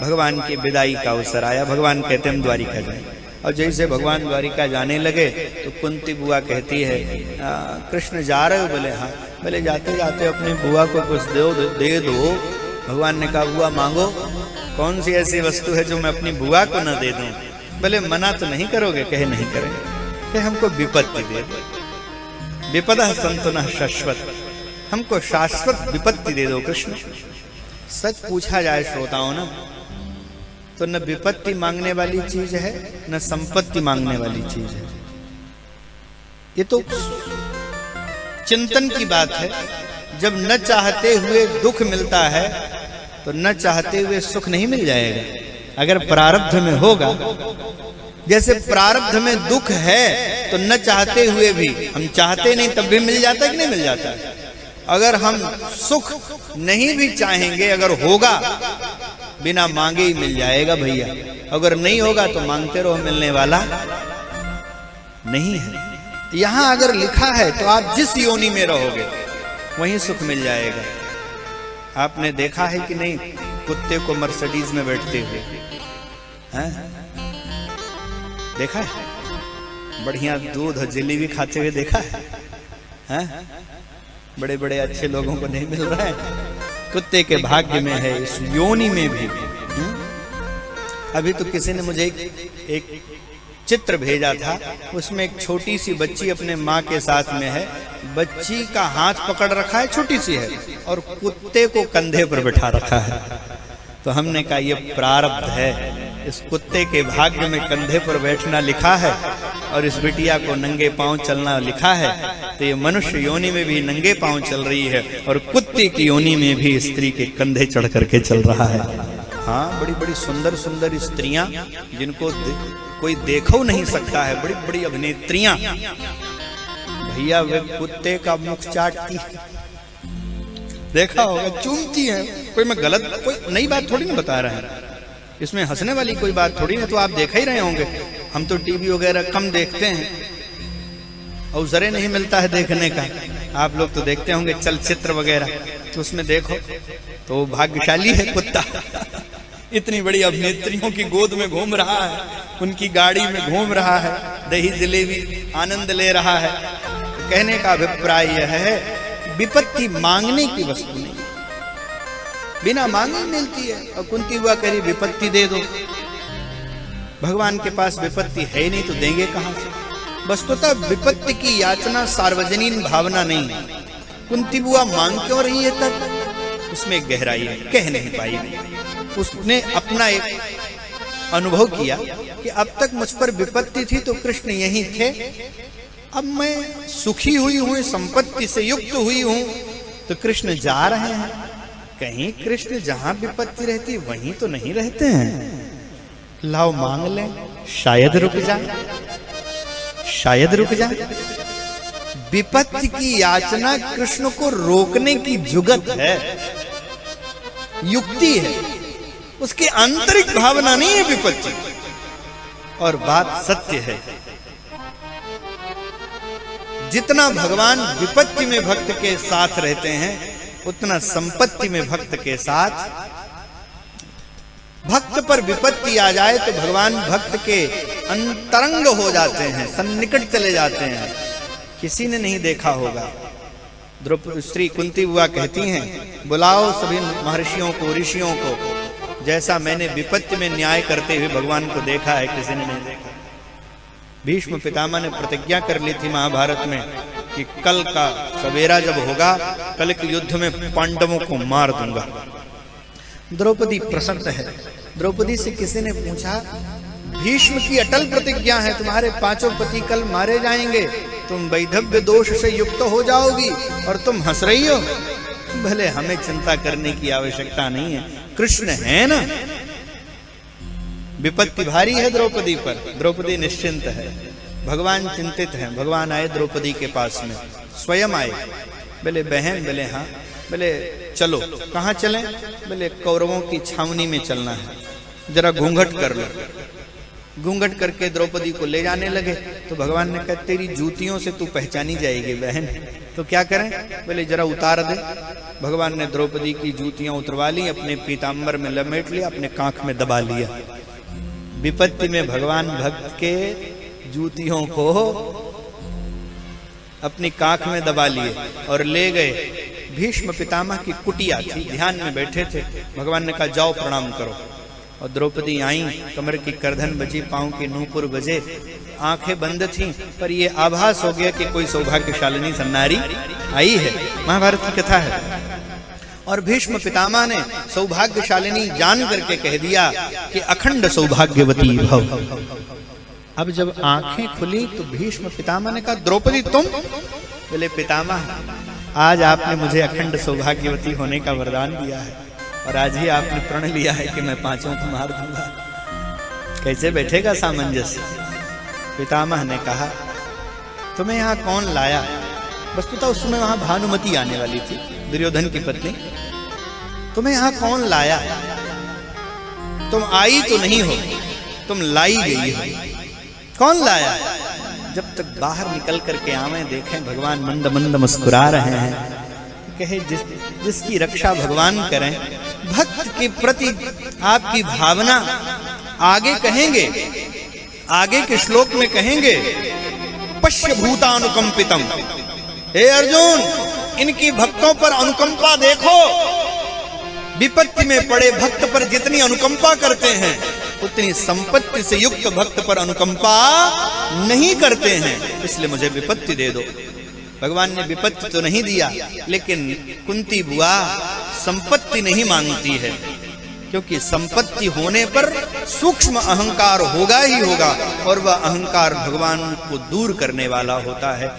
भगवान की विदाई का अवसर आया। भगवान कहते हम द्वारिका जाएं। और जैसे भगवान द्वारिका जाने लगे तो कुंती बुआ कहती है कृष्ण जा रहे हो? बोले हाँ। बोले जाते जाते अपनी बुआ को कुछ दे दो। भगवान ने कहा बुआ मांगो, कौन सी ऐसी वस्तु है जो मैं अपनी बुआ को न दे दूं? बोले मना तो नहीं करोगे? कहे नहीं करेंगे। कहे हमको विपत्ति दे दो, विपदा संतुना शाश्वत, हमको शाश्वत विपत्ति दे दो कृष्ण। सच पूछा जाए श्रोताओं ना, तो न विपत्ति मांगने वाली चीज है न संपत्ति मांगने वाली चीज है। ये तो चिंतन की बात है। जब न चाहते हुए दुख मिलता है तो न चाहते हुए सुख नहीं मिल जाएगा। अगर प्रारब्ध में होगा, जैसे प्रारब्ध में दुख है तो न चाहते हुए भी, हम चाहते नहीं तब भी मिल जाता है कि नहीं मिल जाता है? अगर हम सुख नहीं भी चाहेंगे, अगर होगा बिना मांगे ही मिल जाएगा भैया। अगर नहीं होगा तो मांगते रहो, मिलने वाला नहीं है। यहां अगर लिखा है तो आप जिस योनि में रहोगे वहीं सुख मिल जाएगा। आपने देखा है कि नहीं कुत्ते को मर्सिडीज में बैठते हुए? हैं? देखा है? बढ़िया दूध और जलेबी खाते हुए देखा है? हैं? बड़े बड़े अच्छे लोगों को नहीं मिल रहा है। कुत्ते के भाग्य में है, इस योनि में भी। अभी तो किसी ने मुझे एक चित्र भेजा था, उसमें एक छोटी सी बच्ची अपने माँ के साथ में है। बच्ची का हाथ पकड़ रखा है, छोटी सी है, और कुत्ते को कंधे पर बिठा रखा है। तो हमने कहा ये प्रारब्ध है। इस कुत्ते के भाग्य में कंधे पर बैठना लिखा है और इस बिटिया को नंगे पांव चलना लिखा है। तो ये मनुष्य योनि में भी नंगे पांव चल रही है और कुत्ते की योनि में भी स्त्री के कंधे चढ़ करके चल रहा है। हाँ, बड़ी बड़ी सुंदर सुंदर स्त्रियां जिनको कोई देखो नहीं सकता है, बड़ी बड़ी अभिनेत्रियां। भैया वे कुत्ते का मुख चाटती, देखा होगा, चूमती है। कोई मैं गलत, कोई नई बात थोड़ी ना बता रहा है, इसमें हंसने वाली कोई बात थोड़ी ना। तो आप देखा ही रहे होंगे, हम तो टीवी वगैरह कम देखते हैं, अवसर नहीं मिलता है देखने का। आप लोग तो देखते होंगे चलचित्र वगैरह, तो उसमें देखो तो भाग्यशाली है कुत्ता। इतनी बड़ी अभिनेत्रियों की गोद में घूम रहा है, उनकी गाड़ी में घूम रहा है, दही जलेबी आनंद ले रहा है। कहने का अभिप्राय यह है, विपत्ति मांगने की वस्तु नहीं, बिना मांगे मिलती है। और कुंती बुआ कह रही विपत्ति दे दो। भगवान के पास विपत्ति है नहीं तो देंगे कहां से? वस्तुतः विपत्ति की याचना सार्वजनीन भावना नहीं है। कुंती बुआ मांग क्यों रही है तब? उसमें गहराई है, कह नहीं पाई। उसने अपना एक अनुभव किया कि अब तक मुझ पर विपत्ति थी तो कृष्ण यहीं थे, अब मैं सुखी हुई हूं, संपत्ति से युक्त हुई हूं, तो कृष्ण जा रहे हैं। कहीं कृष्ण जहां विपत्ति रहती वहीं तो नहीं रहते हैं। लाओ मांग लें, शायद रुक जाए, शायद रुक जाए। विपत्ति की याचना कृष्ण को रोकने की जुगत है, युक्ति है, उसकी आंतरिक भावना नहीं है विपत्ति। और बात सत्य है, जितना भगवान विपत्ति में भक्त के साथ रहते हैं उतना संपत्ति में भक्त के साथ। भक्त पर विपत्ति आ जाए तो भगवान भक्त के अंतरंग हो जाते हैं, सन्निकट चले जाते हैं। किसी ने नहीं देखा होगा, श्री कुंती बुआ कहती हैं, बुलाओ सभी महर्षियों को, ऋषियों को। जैसा मैंने विपत्ति में न्याय करते हुए भगवान को देखा है, किसी ने नहीं देखा। भीष्म पितामह ने प्रतिज्ञा कर ली थी महाभारत में कि कल का सवेरा जब होगा, कल के युद्ध में पांडवों को मार दूंगा। द्रौपदी प्रसन्न है। द्रौपदी से किसी ने पूछा, भीष्म की अटल प्रतिज्ञा है, तुम्हारे पांचों पति कल मारे जाएंगे, तुम वैधव्य दोष से युक्त हो जाओगी और तुम हंस रही हो। भले हमें चिंता करने की आवश्यकता नहीं है, कृष्ण है ना। विपत्ति भारी है द्रौपदी पर, द्रौपदी निश्चिंत है, भगवान चिंतित हैं। भगवान आए द्रौपदी के पास में, स्वयं आए। बोले बहन, बोले हाँ। बोले चलो, कहाँ चलें? बोले कौरवों की छावनी में चलना है, जरा घूंघट कर लो। घूंघट करके द्रौपदी को ले जाने लगे तो भगवान ने कहा तेरी जूतियों से तू पहचानी जाएगी बहन, तो क्या करें? बोले जरा उतार दे। भगवान ने द्रौपदी की जूतियां उतरवा ली, अपने पीतांबर में लपेट लिया, अपने कांख में दबा लिया। विपत्ति में भगवान भक्त के जूतियों को अपनी कांख में दबा लिए और ले गए। भीष्म पितामह की कुटिया थी, ध्यान में बैठे थे। भगवान ने कहा जाओ प्रणाम करो। और द्रौपदी आई, कमर की करधन बजी, पांव की नूपुर बजे, आंखें बंद थीं, पर ये आभास हो गया कि कोई सौभाग्यशालिनी सन्नारी आई है। महाभारत की कथा है। और भीष्म पितामह ने सौभाग्यशालिनी जान करके कह दिया कि अखंड सौभाग्यवती भव। अब जब आंखें खुली तो भीष्म पितामह ने कहा द्रौपदी तुम? बोले पितामह आज आपने मुझे अखंड सौभाग्यवती होने का वरदान दिया है और आज ही आपने प्रण लिया है कि मैं पांचों को मार दूंगा। कैसे बैठेगा सामंजस्य? पितामह ने कहा तुम्हें यहाँ कौन लाया? वस्तुतः उस समय वहां भानुमति आने वाली थी, दुर्योधन की पत्नी। तुम्हें यहाँ कौन लाया? तुम आई तो नहीं हो, तुम लाई गई हो। कौन लाया? जब तक बाहर निकल करके आवे देखें भगवान मंद मंद मुस्कुरा रहे हैं, कहे जिसकी रक्षा भगवान करें। भक्त के प्रति आपकी भावना आगे कहेंगे, आगे के श्लोक में कहेंगे पश्य भूतानुकंपितम। हे अर्जुन, इनकी भक्तों पर अनुकंपा देखो। विपत्ति में पड़े भक्त पर जितनी अनुकंपा करते हैं उतनी संपत्ति से युक्त भक्त पर अनुकंपा नहीं करते हैं, इसलिए मुझे विपत्ति दे दो। भगवान ने विपत्ति तो नहीं दिया, लेकिन कुंती बुआ संपत्ति नहीं मांगती है, क्योंकि संपत्ति होने पर सूक्ष्म अहंकार होगा ही होगा और वह अहंकार भगवान को दूर करने वाला होता है।